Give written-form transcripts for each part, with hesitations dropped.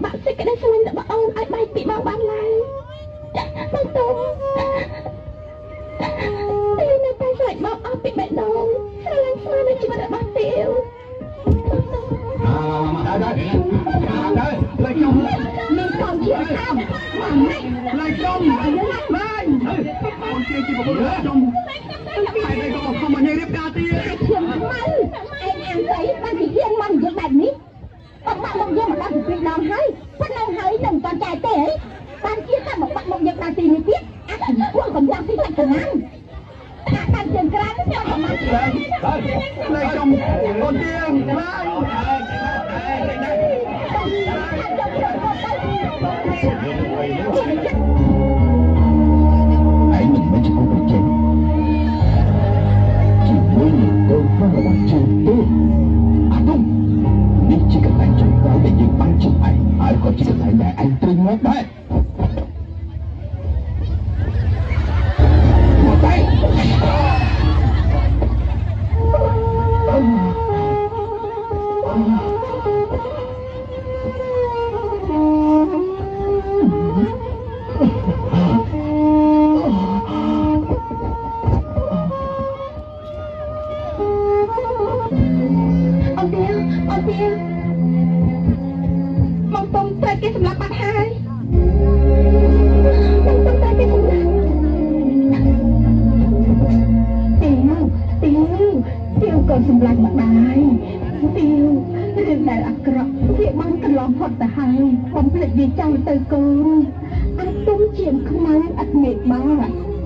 បាក់សេចក្តីស្រឡាញ់របស់អូនឲ្យបែកពីបងបានឡើយបងតុងទាវនៅតែស្រេចបងអស់ពីបេះដូងស្រឡាញ់ស្មើនឹងជីវិតរបស់ទាវដើរលើខ្ញុំនឹងកូនជាតាមមកម៉េចលើខ្ញុំឡើយអូនជាប្រពន្ធខ្ញុំហើយđâyក៏ខំមករៀបការទៀតខ្ញុំខ្មៅឯងអានស្អីបានជាហ៊ានមកនិយាយបែបនេះបងបាក់មកយើងមកដល់ពីដងហើយប៉ុណ្ណឹងហើយនឹងតន់ចែកទេហីបានជាតែមកបាក់មកយើងដល់ទីនេះទៀតអាពួកកំយ៉ាងទីខ្លាចខ្លាំងថាកាន់ជើងក្រានខ្ញុំក៏មកលើខ្ញុំអូនទៀងឡើយឯងមិនមែនជាកូនប្រជែងជាមួយនឹងកូនប្រុសរបស់ជើងទេអានោះនេះជាកន្លែងចុងក្រោយដែលយើងបានជួបឯងហើយក៏ជាកន្លែងដែលឯងត្រូវមកដែរមកតែមកតុងតែគេសម្លាប់បាត់ហើយមកតុងតែគេសម្លាប់ទាវក៏សម្លាប់ម្ដាយទាវរឿងដែលអាក្រក់វាបានកន្លងផុតទៅហើយកុំភ្លេចវាចោលទៅកូនអាទុំជាងខ្មៅអត់មេបា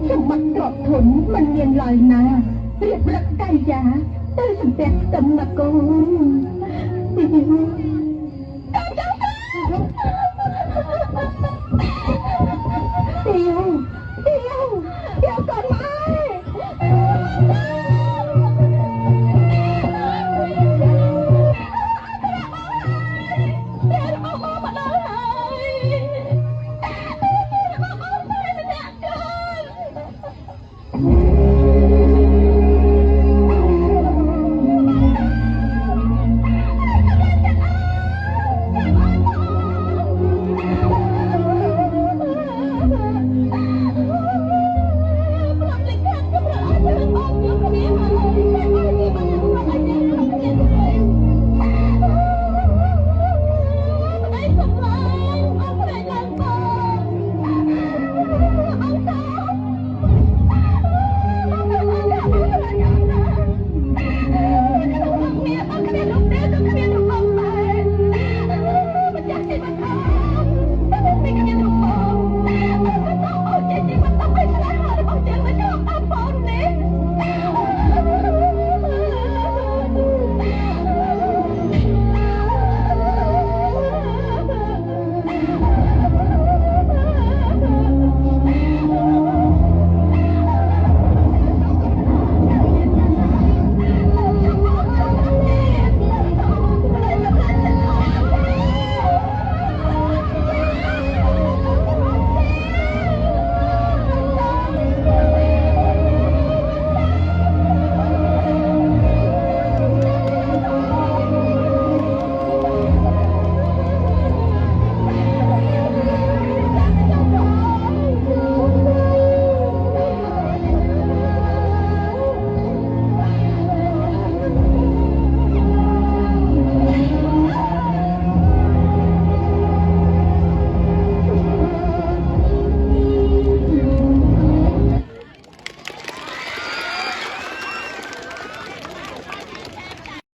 សម្បត្តិទ្រព្យធនមិនមានឡើយណាព្រៀបរឹកកាយយ៉ាទៅសំពះខ្ទឹមណាកូនទាវ